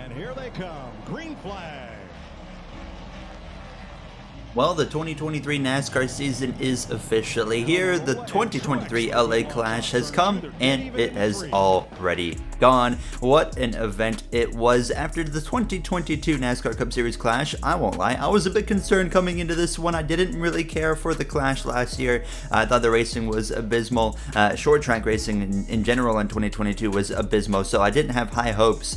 And here they come. Green flag. Well, the 2023 NASCAR season is officially here. The 2023 LA Clash has come, and it has already gone. What an event it was. After the 2022 NASCAR Cup Series Clash, I won't lie, I was a bit concerned coming into this one. I didn't really care for the Clash last year. I thought the racing was abysmal. Short track racing in general in 2022 was abysmal, so I didn't have high hopes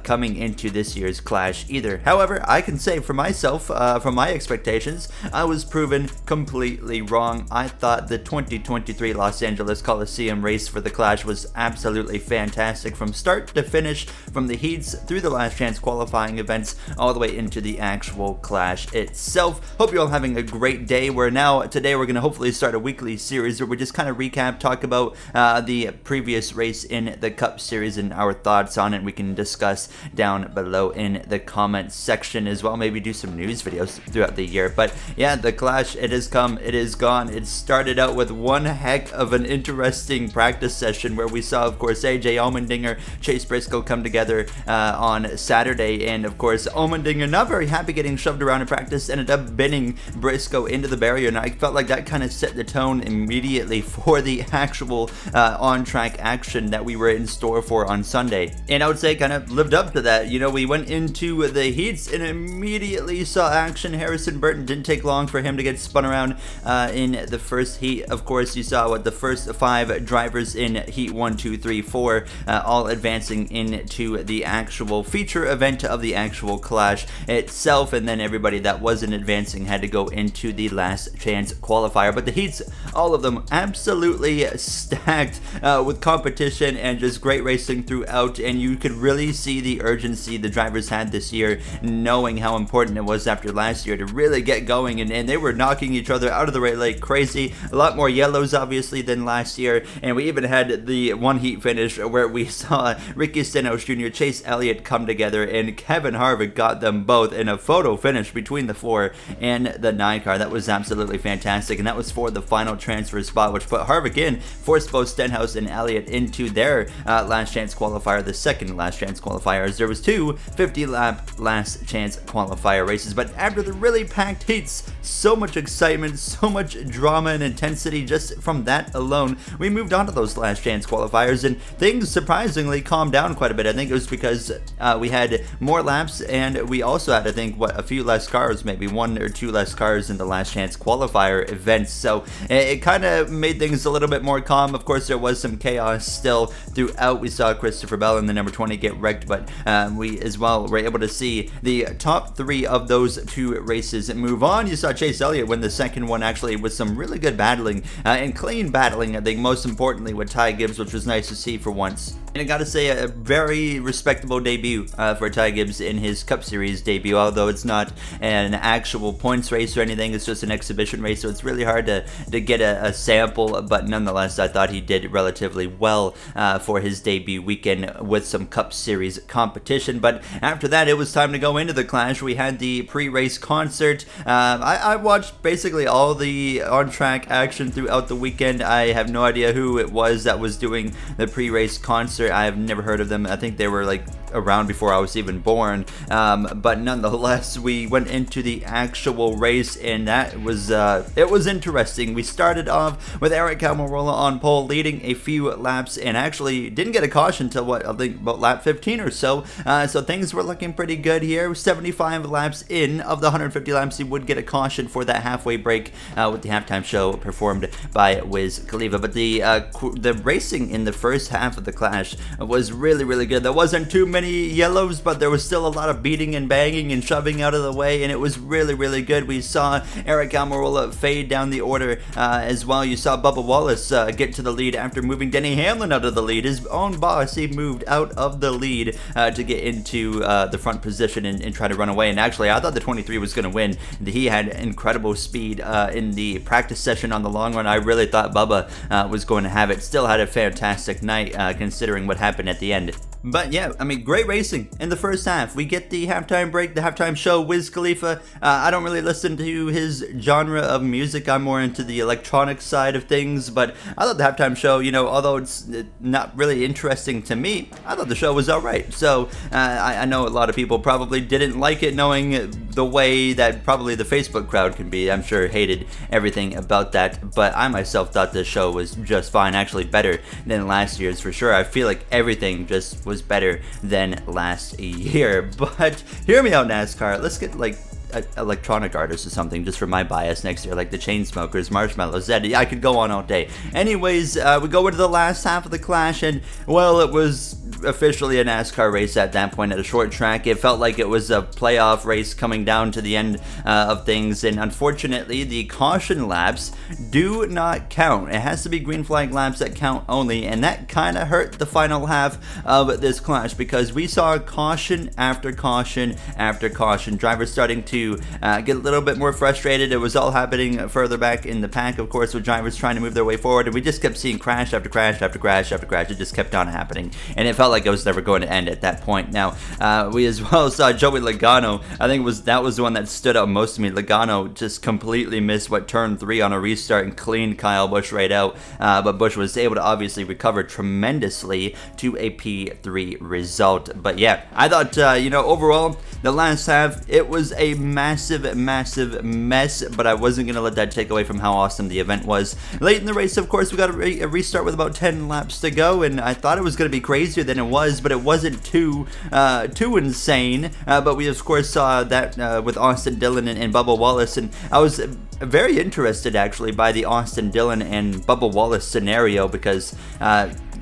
coming into this year's Clash either. However, I can say for myself, from my expectations, I was proven completely wrong. I thought the 2023 Los Angeles Coliseum race for the Clash was absolutely fantastic from start to finish, from the heats through the last chance qualifying events all the way into the actual Clash itself. Hope you're all having a great day. Today we're going to hopefully start a weekly series where we just kind of recap, talk about the previous race in the Cup Series and our thoughts on it. We can discuss down below in the comments section as well. Maybe do some news videos throughout the year. But yeah, the Clash, it has come, it is gone. It started out with one heck of an interesting practice session where we saw, of course, AJ Allmendinger, Chase Briscoe come together on Saturday, and of course Allmendinger, not very happy getting shoved around in practice, ended up binning Briscoe into the barrier, and I felt like that kind of set the tone immediately for the actual on-track action that we were in store for on Sunday. And I would say kind of lived up to that. You know, we went into the heats and immediately saw action. Harrison Burton didn't take long for him to get spun around in the first heat. Of course, you saw what the first 5 drivers in heat 1, 2, 3, 4 all advancing into the actual feature event of the actual Clash itself, and then everybody that wasn't advancing had to go into the last chance qualifier. But the heats, all of them absolutely stacked with competition and just great racing throughout, and you could really see the urgency the drivers had this year, knowing how important it was after last year to really get going, and they were knocking each other out of the race like crazy. A lot more yellows obviously than last year, and we even had the one heat finish where we saw Ricky Stenhouse Jr., Chase Elliott come together, and Kevin Harvick got them both in a photo finish between the 4 and the 9 car. That was absolutely fantastic, and that was for the final transfer spot, which put Harvick in, forced both Stenhouse and Elliott into their last chance qualifier, the second last chance qualifiers. There was 2 50-lap last chance qualifier races, but after the really packed heats, so much excitement, so much drama and intensity just from that alone, we moved on to those last chance qualifiers, and things surprisingly calmed down quite a bit. I think it was because we had more laps, and we also had, I think, a few less cars, maybe 1 or 2 less cars in the last chance qualifier events, so it kind of made things a little bit more calm. Of course, there was some chaos still throughout. We saw Christopher Bell in the number 20 get wrecked, but we as well were able to see the top 3 of those 2 races move on. You saw Chase Elliott win the second one, actually, with some really good battling and clean battling, I think, most importantly with Ty Gibbs, which was nice to see for once. And I gotta say, a very respectable debut for Ty Gibbs in his Cup Series debut, although it's not an actual points race or anything, it's just an exhibition race, so it's really hard to get a sample, but nonetheless, I thought he did relatively well for his debut weekend with some Cup Series competition. But after that, it was time to go into the Clash. We had the pre-race concert. I watched basically all the on-track action throughout the weekend. I have no idea who it was that was doing the pre-race concert. I have never heard of them. I think they were like around before I was even born, but nonetheless, we went into the actual race, and that was it was interesting. We started off with Eric Almirola on pole, leading a few laps, and actually didn't get a caution until what, I think about lap 15 or so, so things were looking pretty good here. 75 laps in of the 150 laps, he would get a caution for that halfway break with the halftime show performed by Wiz Khalifa. But the racing in the first half of the Clash was really, really good. There wasn't too many yellows, but there was still a lot of beating and banging and shoving out of the way, and it was really, really good. We saw Eric Almirola fade down the order as well. You saw Bubba Wallace get to the lead after moving Denny Hamlin out of the lead. His own boss, he moved out of the lead to get into the front position and try to run away. And actually, I thought the 23 was going to win. He had incredible speed in the practice session on the long run. I really thought Bubba was going to have it. Still had a fantastic night considering what happened at the end. But yeah, I mean, great racing in the first half. We get the halftime break, the halftime show. Wiz Khalifa, I don't really listen to his genre of music. I'm more into the electronic side of things. But I thought the halftime show, you know, although it's not really interesting to me, I thought the show was alright. So I know a lot of people probably didn't like it, knowing the way that probably the Facebook crowd can be. I'm sure hated everything about that. But I myself thought the show was just fine, actually better than last year's for sure. I feel like everything just was better than last year. But hear me out, NASCAR. Let's get like electronic artists or something just for my bias next year, like the Chainsmokers, Marshmello, Zed. I could go on all day. Anyways, we go into the last half of the clash, and well, it was officially a NASCAR race at that point at a short track. It felt like it was a playoff race coming down to the end of things, and unfortunately the caution laps do not count. It has to be green flag laps that count only, and that kind of hurt the final half of this clash because we saw caution after caution after caution. Drivers starting to get a little bit more frustrated. It was all happening further back in the pack, of course, with drivers trying to move their way forward, and we just kept seeing crash after crash after crash after crash. It just kept on happening, and it felt like it was never going to end at that point. Now, we as well saw Joey Logano. I think that was the one that stood out most to me. Logano just completely missed turn 3 on a restart and cleaned Kyle Busch right out, but Busch was able to obviously recover tremendously to a P3 result. But yeah, I thought, overall, the last half, it was a massive mess, but I wasn't going to let that take away from how awesome the event was. Late in the race, of course, we got a restart with about 10 laps to go, and I thought it was going to be crazier than it was, but it wasn't too insane. But we, of course, saw that with Austin Dillon and Bubba Wallace, and I was very interested, actually, by the Austin Dillon and Bubba Wallace scenario because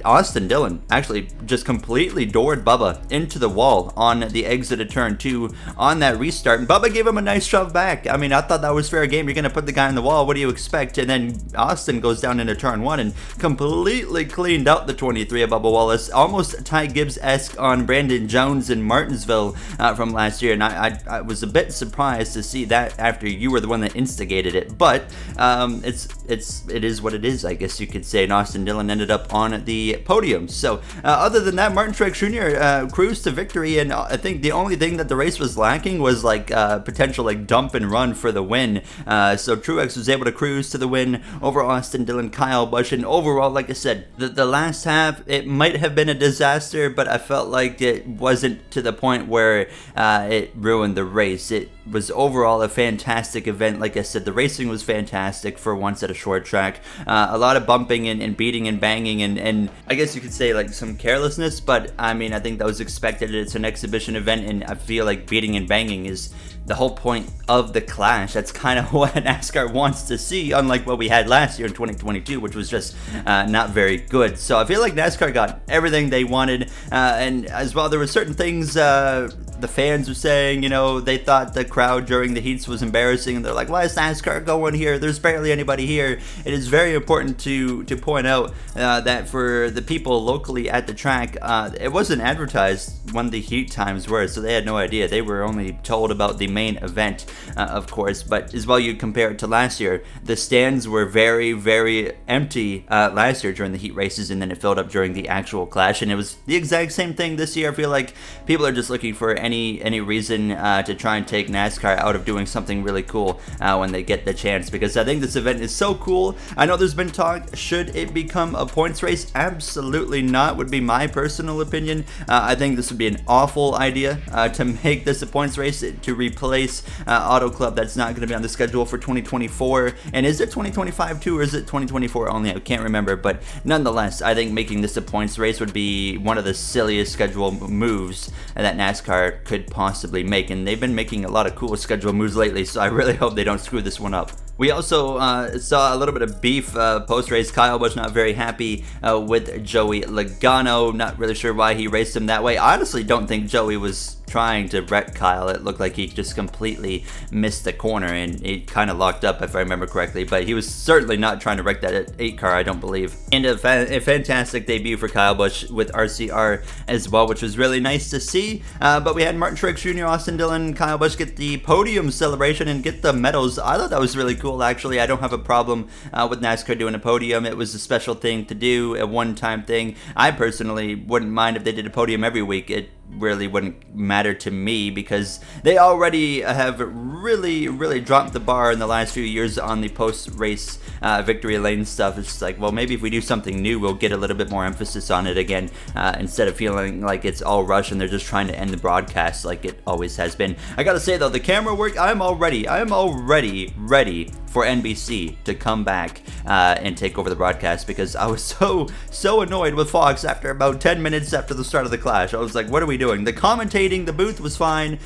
Austin Dillon actually just completely doored Bubba into the wall on the exit of turn 2 on that restart, and Bubba gave him a nice shove back. I mean, I thought that was fair game. You're going to put the guy in the wall. What do you expect? And then Austin goes down into turn 1 and completely cleaned out the 23 of Bubba Wallace, almost Ty Gibbs-esque on Brandon Jones in Martinsville from last year, and I was a bit surprised to see that after you were the one that instigated it, but it is what it is, I guess you could say, and Austin Dillon ended up on the podium. So other than that, Martin Truex Jr. Cruised to victory, and I think the only thing that the race was lacking was like potential like dump and run for the win. So Truex was able to cruise to the win over Austin Dillon, Kyle Busch, and overall, like I said, the last half, it might have been a disaster, but I felt like it wasn't to the point where it ruined the race. It was overall a fantastic event. Like I said, the racing was fantastic for once at a short track. A lot of bumping and beating and banging and I guess you could say like some carelessness, but I mean, I think that was expected. It's an exhibition event, and I feel like beating and banging is the whole point of the clash. That's kind of what NASCAR wants to see, unlike what we had last year in 2022, which was just not very good. So I feel like NASCAR got everything they wanted, and as well, there were certain things the fans were saying, they thought the crowd during the heats was embarrassing, and they're like, why is NASCAR going here? There's barely anybody here. It is very important to point out that for the people locally at the track, it wasn't advertised when the heat times were, so they had no idea. They were only told about the main event, of course, but as well, you compare it to last year, the stands were very, very empty last year during the heat races, and then it filled up during the actual clash, and it was the exact same thing this year. I feel like people are just looking for any reason to try and take NASCAR out of doing something really cool when they get the chance, because I think this event is so cool. I know there's been talk, should it become a points race? Absolutely not, would be my personal opinion. I think this would be an awful idea to make this a points race, to replace Auto Club. That's not going to be on the schedule for 2024, and is it 2025 too, or is it 2024 only? I can't remember, but nonetheless, I think making this a points race would be one of the silliest schedule moves that NASCAR could possibly make, and they've been making a lot of cool schedule moves lately, so I really hope they don't screw this one up. We also saw a little bit of beef post-race. Kyle Busch not very happy with Joey Logano. Not really sure why he raced him that way. I honestly don't think Joey was trying to wreck Kyle. It looked like he just completely missed the corner and he kind of locked up, if I remember correctly, but he was certainly not trying to wreck that 8 car, I don't believe. And a fantastic debut for Kyle Busch with RCR as well, which was really nice to see. But we had Martin Truex Jr., Austin Dillon, Kyle Busch get the podium celebration and get the medals. I thought that was really cool, actually. I don't have a problem with NASCAR doing a podium. It was a special thing to do, a one-time thing. I personally wouldn't mind if they did a podium every week. It really wouldn't matter to me because they already have really dropped the bar in the last few years on the post-race victory lane stuff. It's like, well, maybe if we do something new, we'll get a little bit more emphasis on it again, instead of feeling like it's all rush and they're just trying to end the broadcast like it always has been. I gotta say though, the camera work, I'm already ready for NBC to come back and take over the broadcast, because I was so annoyed with Fox after about 10 minutes after the start of the Clash. I was like, what are we doing? The commentating, the booth was fine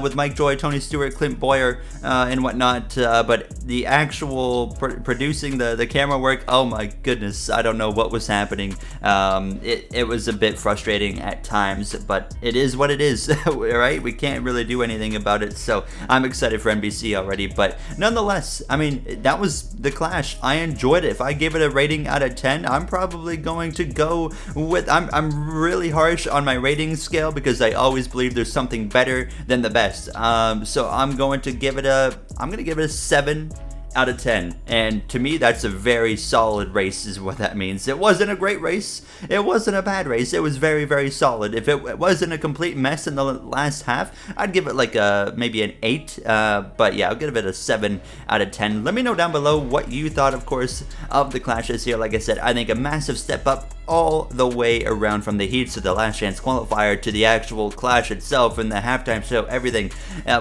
with Mike Joy, Tony Stewart, Clint Boyer, and whatnot, but the actual producing, the camera work, oh my goodness, I don't know what was happening. It was a bit frustrating at times, but it is what it is, right? We can't really do anything about it, so I'm excited for NBC already, but nonetheless, I mean, that was the Clash. I enjoyed it. If I give it a rating out of 10, I'm probably going to go with, I'm really harsh on my rating scale because I always believe there's something better than the best. So I'm going to give it a 7 out of 10, and to me that's a very solid race is what that means. It wasn't a great race, it wasn't a bad race, it was very solid. If it wasn't a complete mess in the last half, I'd give it like maybe an 8, but yeah, I'll give it a 7 out of 10. Let me know down below what you thought, of course, of the clashes here. Like I said, I think a massive step up all the way around, from the heats to the last chance qualifier to the actual Clash itself and the halftime show. Everything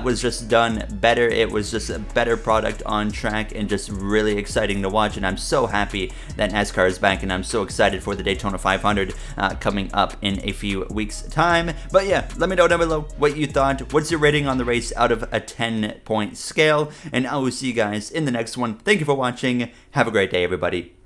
was just done better. It was just a better product on track and just really exciting to watch, and I'm so happy that NASCAR is back, and I'm so excited for the Daytona 500 coming up in a few weeks time. But yeah, let me know down below what you thought. What's your rating on the race out of a 10-point scale? And I will see you guys in the next one. Thank you for watching. Have a great day, everybody.